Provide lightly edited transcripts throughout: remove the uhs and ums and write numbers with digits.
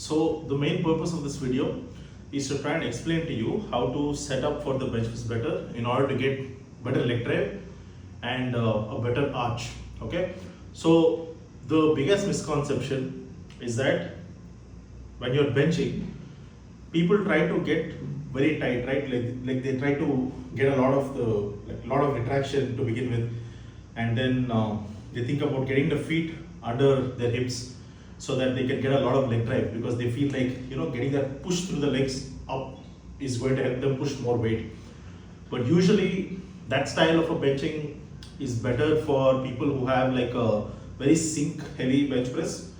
So the main purpose of this video is to try and explain to you how to set up for the bench press better in order to get better leg drive and a better arch. Okay, so the biggest misconception is that when you're benching, people try to get very tight, right? Like they try to get a lot of retraction to begin with, and then they think about getting the feet under their hips so that they can get a lot of leg drive, because they feel like getting that push through the legs up is going to help them push more weight. But usually that style of a benching is better for people who have like a very sink heavy bench press,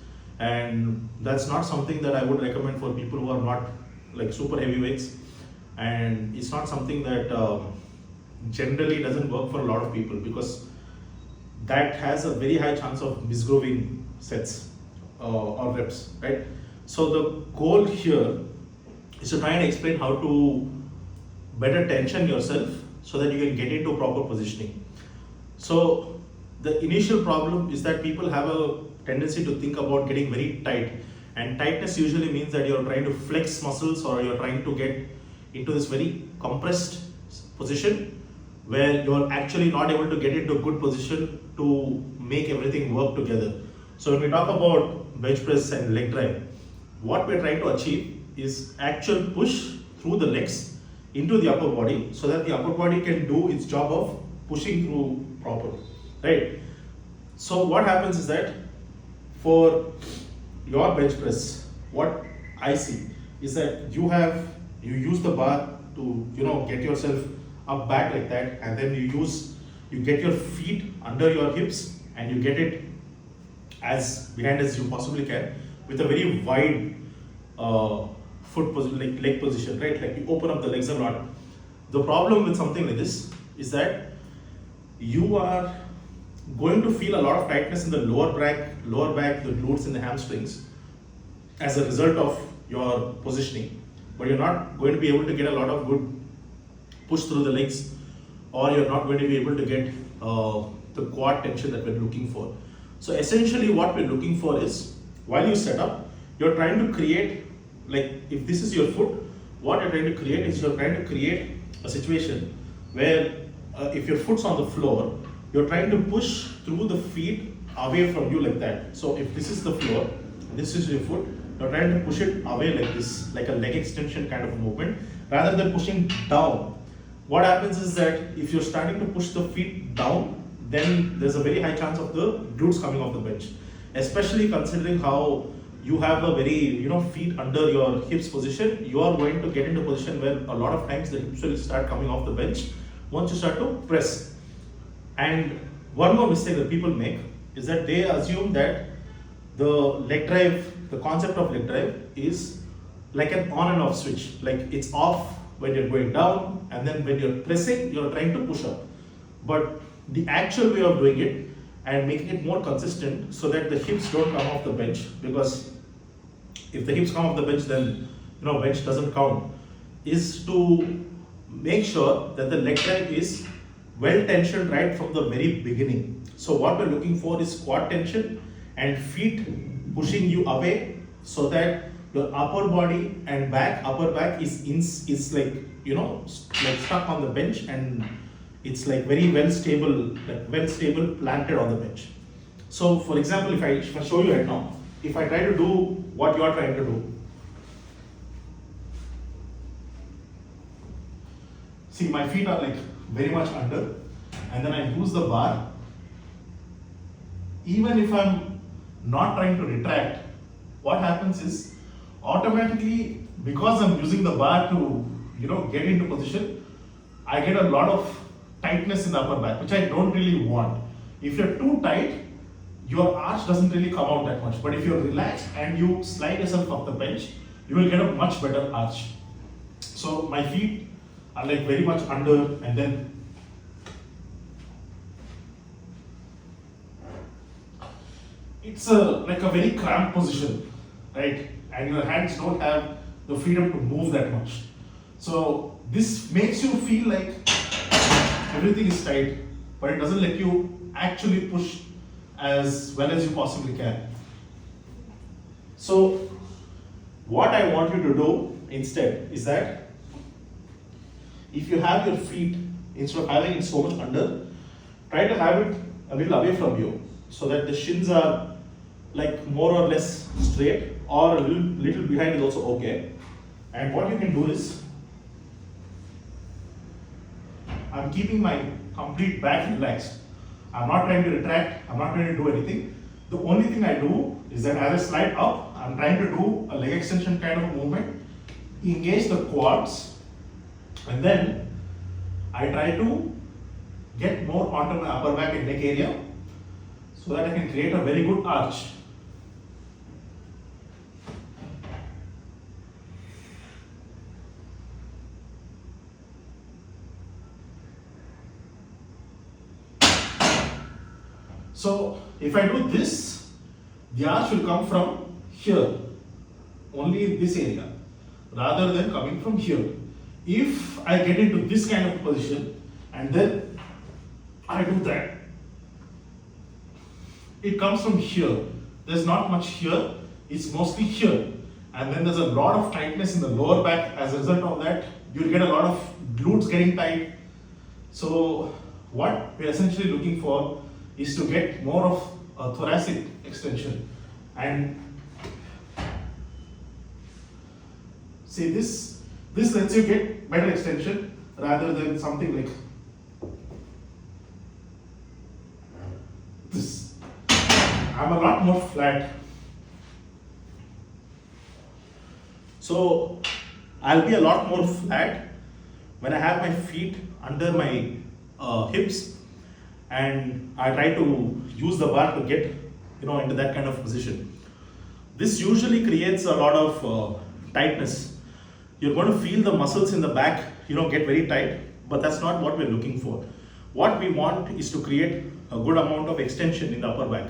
and that's not something that I would recommend for people who are not like super heavyweights, and it's not something that generally doesn't work for a lot of people, because that has a very high chance of misgrooving sets or reps, right? So the goal here is to try and explain how to better tension yourself so that you can get into proper positioning. So the initial problem is that people have a tendency to think about getting very tight, and tightness usually means that you're trying to flex muscles or you're trying to get into this very compressed position where you're actually not able to get into a good position to make everything work together. So when we talk about bench press and leg drive, what we're trying to achieve is actual push through the legs into the upper body so that the upper body can do its job of pushing through properly, right? So what happens is that for your bench press, what I see is that you use the bar to get yourself up back like that, and then you get your feet under your hips and you get it as behind as you possibly can with a very wide foot position, like leg position, right? Like you open up the legs a lot. The problem with something like this is that you are going to feel a lot of tightness in the lower back, the glutes and the hamstrings as a result of your positioning, but you're not going to be able to get a lot of good push through the legs, or you're not going to be able to get the quad tension that we're looking for. So essentially what we're looking for is, while you set up, you're trying to create, like if this is your foot, what you're trying to create is you're trying to create a situation where if your foot's on the floor, you're trying to push through the feet away from you like that. So if this is the floor, this is your foot, you're trying to push it away like this, like a leg extension kind of movement, rather than pushing down. What happens is that if you're starting to push the feet down, then there's a very high chance of the glutes coming off the bench, especially considering how you have a very feet under your hips position. You are going to get into a position where a lot of times the hips will start coming off the bench once you start to press. And one more mistake that people make is that they assume that the leg drive, the concept of leg drive is like an on and off switch, like it's off when you're going down, and then when you're pressing, you're trying to push up. But the actual way of doing it and making it more consistent so that the hips don't come off the bench, because if the hips come off the bench, then bench doesn't count, is to make sure that the leg drive is well tensioned right from the very beginning. So what we're looking for is quad tension and feet pushing you away so that your upper body and upper back is like like stuck on the bench, and it's like very well stable planted on the bench. So for example, if I show you right now, if I try to do what you are trying to do, see my feet are like very much under, and then I use the bar. Even if I'm not trying to retract, what happens is automatically, because I'm using the bar to get into position, I get a lot of tightness in the upper back, which I don't really want. If you're too tight, your arch doesn't really come out that much. But if you're relaxed and you slide yourself off the bench, you will get a much better arch. So my feet are like very much under, and then it's like a very cramped position, right? And your hands don't have the freedom to move that much. So this makes you feel like everything is tight, but it doesn't let you actually push as well as you possibly can. So What I want you to do instead is that if you have your feet, instead of having it so much under, try to have it a little away from you so that the shins are like more or less straight, or a little behind is also okay. And what you can do is, I'm keeping my complete back relaxed. I'm not trying to retract, I'm not trying to do anything. The only thing I do is that as I slide up, I'm trying to do a leg extension kind of a movement, engage the quads, and then I try to get more onto my upper back and neck area so that I can create a very good arch. So if I do this, the arch will come from here, only in this area, rather than coming from here. If I get into this kind of position and then I do that, it comes from here. There's not much here, it's mostly here. And then there's a lot of tightness in the lower back. As a result of that, you'll get a lot of glutes getting tight. So what we're essentially looking for is to get more of a thoracic extension. And see, this lets you get better extension rather than something like this. I'm a lot more flat. So I'll be a lot more flat when I have my feet under my hips, and I try to use the bar to get into that kind of position. This usually creates a lot of tightness. You're going to feel the muscles in the back get very tight, but that's not what we're looking for. What we want is to create a good amount of extension in the upper back.